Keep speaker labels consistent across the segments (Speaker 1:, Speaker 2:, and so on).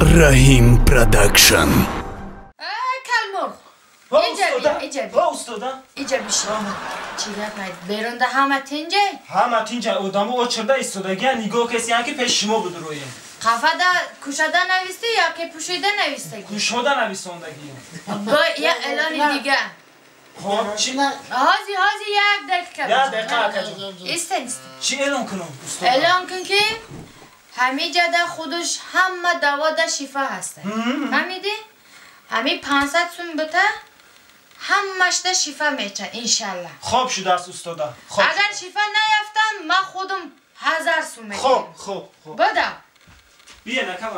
Speaker 1: رحیم پروداکشن.
Speaker 2: کلمر ایجا بیشی چی گفت بیرونده همه تینجه؟
Speaker 3: همه تینجه ادامه او چرده ایستادگی نگاه کسی هم که پیش شما بود روی
Speaker 2: قفه دا کشده نویسته یا که پوشیده نویسته؟
Speaker 3: کشده نویستندگی
Speaker 2: با یه اعلان دیگه
Speaker 3: خب چی؟
Speaker 2: هازی یک دقیقه
Speaker 3: یک دقیقه
Speaker 2: ایستن
Speaker 3: چی اعلان کنم؟
Speaker 2: اعلان کن که همه جده خودش همه دوا ده شفا هسته فهمیدی؟ همه 500 سوم بته همش ده شفا میچه انشالله
Speaker 3: خوب شده است استاده
Speaker 2: اگر شفا نیفتم من خودم 1000 سوم میگیرم
Speaker 3: خوب
Speaker 2: بده
Speaker 3: بیا نکم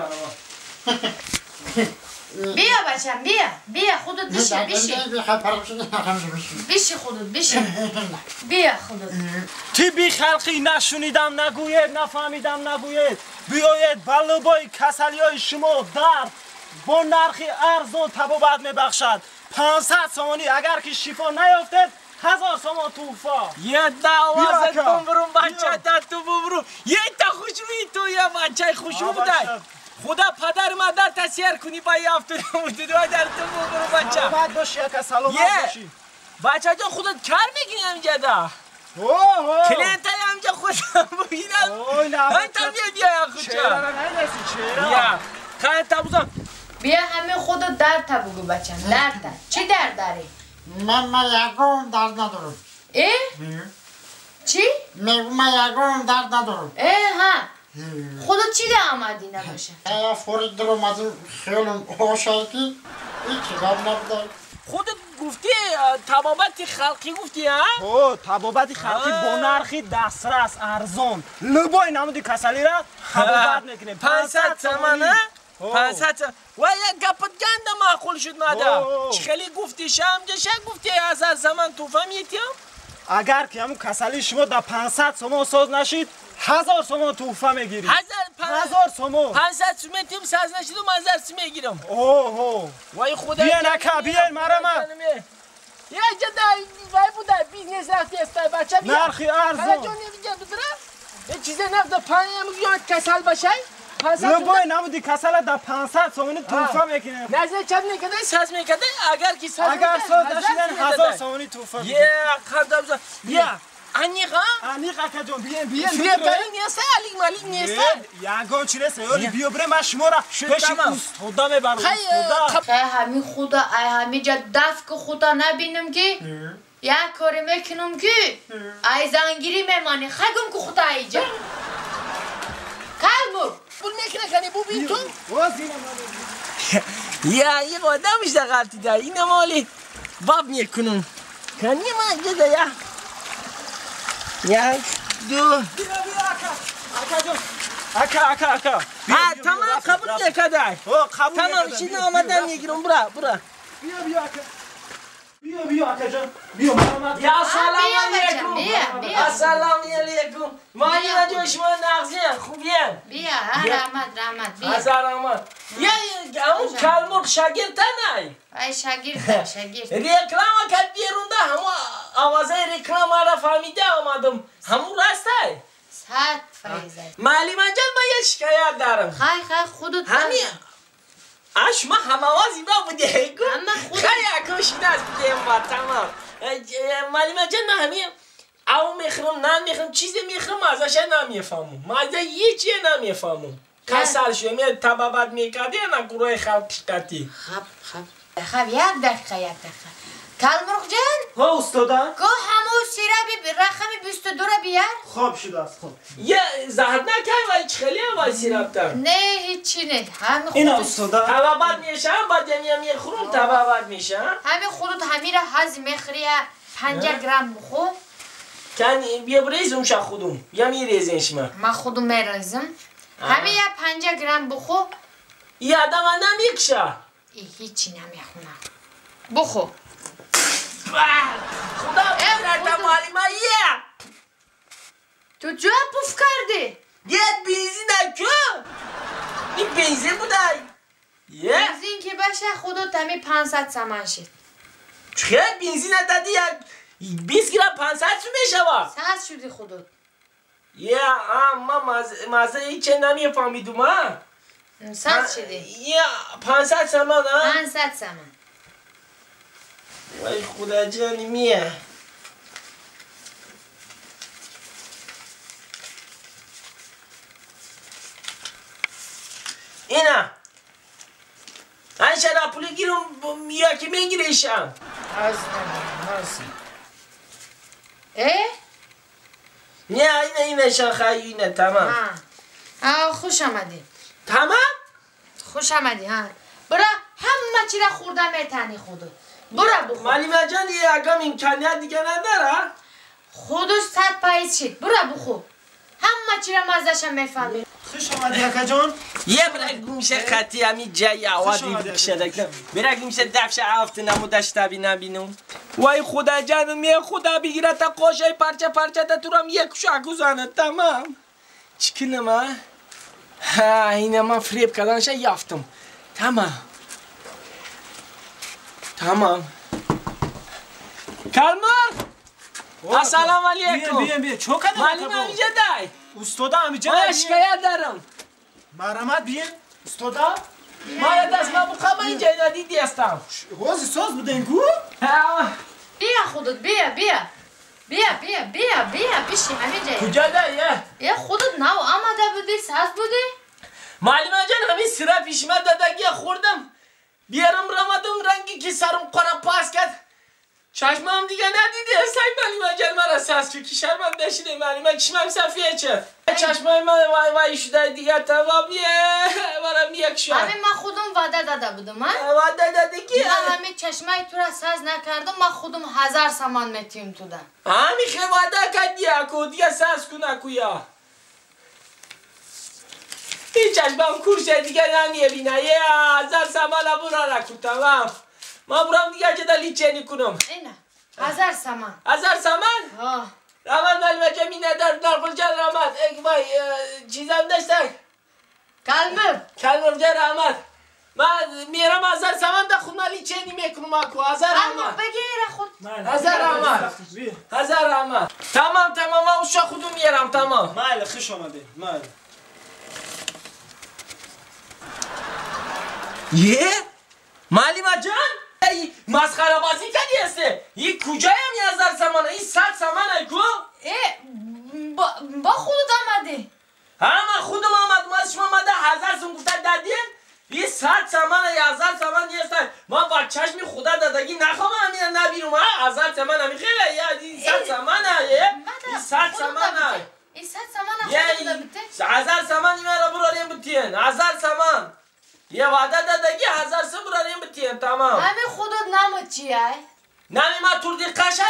Speaker 2: بیا بچم بیا خودت بیشی خودت بیا خودت
Speaker 3: تی بی خلقی نشونیدم نگوید نفهمیدم نگوید بیاید بلوبای کسلی های شما درد با نرخی ارزان تبابت میبخشد 500 سومانی اگر که شفا نیافتد 1000 سومان توفا
Speaker 4: یه دوازت بمرون بچه تا تو بمرون یه تا خوشروی تو یه بچه خوشرو بودای خدا پدر مادر تسیر کنی با یافتون مردوی در تو بمرون بچه
Speaker 3: سلامت باشی اکا سلامت باشی
Speaker 4: بچه جان خودت کار میکنی همینجا دا کلینتای همینجا خودم بگیرم تا بیا خودشا
Speaker 3: چرا نمیدرسی چرا
Speaker 4: بیا خواهد تا بزن
Speaker 2: بیا همه خودت درد تا بگو بچم درد تا چی درد داری؟
Speaker 5: من یکم درد ندارم
Speaker 2: چی؟
Speaker 5: من یکم درد ندارم
Speaker 2: ها خودت چی ده آمدی نباشه؟
Speaker 5: فورید در اومدیم خیلی خوشحالی هیچی غم نبوده
Speaker 4: خودت گفتی تبابت خلقی گفتی ها؟
Speaker 3: تبابت خلقی با نرخی دسترس ارزان لبای نمودی کسلی را تبابت میکنه
Speaker 4: 500 تومن 500 و یک گپت گنده معقول شد ماده خیلی گفتی شمجه گفتی 1000 زمان توفه میتیم؟
Speaker 3: اگر که همون کسلی شما در 500 سومو ساز نشید 1000 سومو توفه میگیری 1000 سومو
Speaker 4: 500 سومو تیم ساز نشید و 1000 سومو میگیرم وای خدا
Speaker 3: بیا نکه بیا مرمه
Speaker 4: یه جدا وای بوده بیزنس رفتی استای بچه بیا
Speaker 3: نرخی ارزان
Speaker 4: حالا جون نمیگم بدره یه چیزه نفت پایین هم بیاد کسل باشه
Speaker 3: لبای نمودی کسل در 500 سومونی توفه میکنه
Speaker 4: نزده چند میکده ساز میکده اگر کی ساز
Speaker 3: نشیدن 1000 سومونی توفه
Speaker 4: یه خدا بزن بیا انیقا
Speaker 3: اکا جون بیا
Speaker 4: بیا بریم نیسته علی مالی نیسته
Speaker 3: یگان چی رسه یالی بیا بریم من شما را پیش خدا میبرم
Speaker 2: خیلی همین خدا همین جا دست که خدا نبینم که یک کاری میکنم که ای زنگیری میمانی خگم که خدا ایجا کلمو
Speaker 4: بول میکنه کنی بو بین تو یا یک آدمش در غلطی ده این مالی باب میکنم کنی من اینجا ده یک دو
Speaker 3: اکا جون اکا
Speaker 4: تمام قبول نکده تمام چیزی آمدن میگیرم برا
Speaker 3: بیا اکا بیا اکا جون بیا مرمت
Speaker 4: یا سلام علیکم السلام علیکم مایی نجو شما نغزین خوبیه
Speaker 2: بیا رحمت بیا
Speaker 4: رحمت یا همون کلمر شاگرد نای
Speaker 2: ای شاگرد
Speaker 4: ریکلام کرد بیرونده همون آوازه ریکلام را فهمیده آمدم همون راسته
Speaker 2: صد فریزه
Speaker 4: معلم انجل من یه شکایت دارم
Speaker 2: خیلی خودت
Speaker 4: همین شما هم آوازی با بوده خیلی کشیده است بوده ما تمام معلم انجل من همین او میخرم نمیخرم چیزی میخرم ازش نمیفهمم من ازش یه چیه نمیفهمم کسر شو می تبابت میکردی نه گروه خلق شکتی
Speaker 2: خب یک دقیقه کلمرغ جان
Speaker 3: ها استاده
Speaker 2: گو همون سیره رقم 22 را بیار
Speaker 3: خوب شده است خوب
Speaker 4: یه زهد نکنی ولی خیلی هم سیراب دار
Speaker 2: نه هیچی نه همه
Speaker 3: این
Speaker 2: خودت
Speaker 3: استاده
Speaker 4: تبابت میشه بعد یه خورم تبابت میشه
Speaker 2: همه خودت همه را هضم میخوری 5 گرم بخور
Speaker 4: کن بیا بریزم شا خودم یا میریزنش
Speaker 2: من خودم میریزم همه یا 5 گرم بخور
Speaker 4: یه آدم نمیکشه
Speaker 2: هیچی نمیخونم بخور
Speaker 4: خدا بگیرد معلمه یه
Speaker 2: تو جا پوف کردی
Speaker 4: یه بنزین که این بنزین بوده
Speaker 2: بنزین که باشه خودت همه 500 سمن شد
Speaker 4: چه بنزین دادی 20 گرم 500 سو میشه با
Speaker 2: 100 شدی خودت
Speaker 4: یه من مازه هیچه نمیفهمیدم
Speaker 2: صد شده
Speaker 4: یا 500 سمان ها
Speaker 2: 500 سمان
Speaker 4: وای خدا جانی میه اینا من شرا پولی گیرم یا که میگیرشم
Speaker 5: از مرسی
Speaker 2: اه؟
Speaker 4: نه اینه شاخه اینه تمام
Speaker 2: خوش آمدی
Speaker 4: تمام؟
Speaker 2: خوش آمدی ها برا همه چی را خورده میتنی خودت برا بخور
Speaker 4: معلم جان یه اگم امکانیت دیگه نداره
Speaker 2: خودش 100 پاییز شد برا بخور همه چی را مزدش میفهمی
Speaker 3: خوش آمدی اکا جان
Speaker 4: یه برای گومشه خطی همی جایی عوادی بکشه برای گومشه دفش هفت نمودش تبی نبینم وای خدا جانم میه خدا بگیره تا قوشه پرچه تا تو رم یک شاکو زنه تمام چکنم ها اینه من فریب کردنشه یافتم تمام کلمر السلام علیکم
Speaker 3: بیا چو کنم
Speaker 4: معلم همیجه دای
Speaker 3: استادا همیجه
Speaker 4: من شکایت دارم
Speaker 3: مرحمت بیا استادا
Speaker 4: ما یه دست من بخوام اینجا دیدی هستم
Speaker 3: روزی ساز بودن گو
Speaker 2: بیا خودت بیا پیشی همه جایی
Speaker 4: کجا دایه؟
Speaker 2: یه خودت نو آمده بودی ساز بودی
Speaker 4: معلم جان همین سرا پیش من دادگی خوردم بیارم رمادم رنگی که سرم قرم پاس کرد چشمم دیگه ندیده سعی معلم جان مرا ساز که شرمنده شده معلم چشمم صفیه چه چشمای من وای شده دیگه تمامیه برام یک شد
Speaker 2: همین من خودم وعده داده بودم
Speaker 4: وعده داده کی؟
Speaker 2: من همین چشمای تو را ساز نکردم من خودم 1000 سامان میتیم تو ده
Speaker 4: همین خیلی وعده کردی اکو دیگه ساز کن اکو یا این چشمم کورشه دیگه نمیه بینه یه 1000 سامان برا رکو تمام ما برام دیگه چه دلی چنی کنم
Speaker 2: اینه 1000 سامان
Speaker 4: 1000 سامان؟ رحمت معلم جان مینه در نرگل جان رحمت وای چیزم داشتن کلمر جان رحمت من میرم 1000 سامان در خود مالی چنی میکنم اکو 1000 رحمت
Speaker 2: بگیر خود
Speaker 4: 1000 رحمت 1000 رحمت تمام من اوشا خودو میرم تمام
Speaker 3: مایل خوش آمده مایل
Speaker 4: یه؟ معلم جان؟ مسخره بازی کردی هسته؟ این کجایم 1000 سامانه؟ این 100 سامانه کو؟
Speaker 2: با خودت آمده
Speaker 4: من خودم آمد شما آمده 1000 سوم گفته دادین؟ این 100 سامانه 1000 سامان نیستن من با چشم خدا دادگی نخوام همین نبینم 1000 سامان همی خیلی این 100 سامانه این 100 سامانه
Speaker 2: این 100 سامان خودت بته
Speaker 4: 1000 سامان این را براریم بتین 1000 سامان یه وعده دادگی 1000 سه براریم بتین تمام
Speaker 2: همین خودت نمت چیه؟
Speaker 4: نمی ما تور دی قشای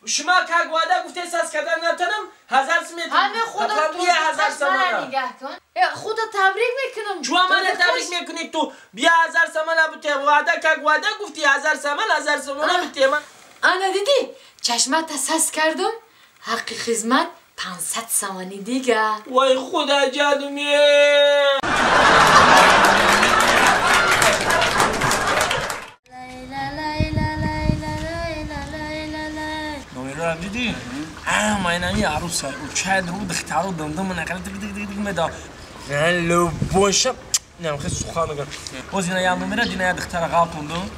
Speaker 4: شما که وعده گفته ساز کردن نتونم 1000 سمیت
Speaker 2: همین خودت تور دی
Speaker 4: 1000 سامان
Speaker 2: نگه کن خودت تبریک میکنم
Speaker 4: چوا من تبریک میکنی تو بیا 1000 سامان بته وعده که وعده گفتی 1000 سامان 1000 سامان بته من
Speaker 2: آنا دیدی چشمت ساز کردم حق خدمت 500 سامانی دیگه
Speaker 4: وای خدا جانمیه
Speaker 6: نویرو هم دیدی؟ ما اینمی عروس های او چه درو دخترو دندم نقل دیگه مدا لو باشم نمیخواد سخن نگم باز اینا یه نمیره دینا یه دختر غلطوندم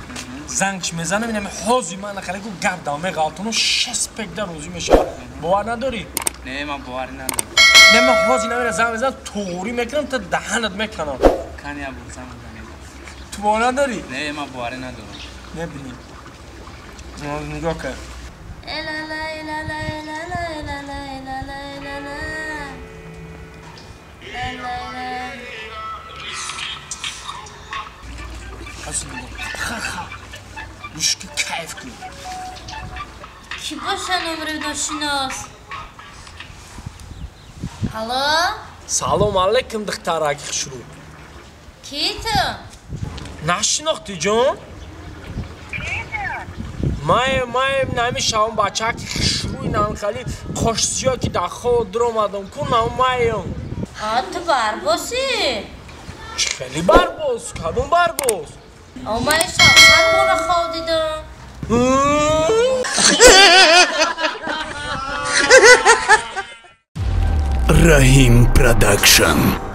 Speaker 6: زنگش میزنم اینم حوزی من نخاله کو گپ دامه غلطونو 6 پک در روزی میشه باور نداری؟
Speaker 7: نه من باوری ندارم
Speaker 6: نمی حوزی نمیره زنگ میزنم توری میکنم تا دهنت میکنم
Speaker 7: کنی ابو زمان
Speaker 6: تو باور نداری؟
Speaker 7: نه من باوری ندارم
Speaker 6: نبینیم نگاه کن گوش که کیف کنی
Speaker 8: کی باشه نمره ناشناس الو
Speaker 4: سلام علیکم دخترک خشرو
Speaker 8: کی تو
Speaker 4: نشناختی جان مایم نمیشم بچه که خشروی نام خالی خوشسیا که در خود در اومدم کنم مایم
Speaker 8: تو برباسی
Speaker 4: خیلی برباز کدوم برباز
Speaker 8: اومای شاخت برو خواه دیدم
Speaker 1: Rahim Production.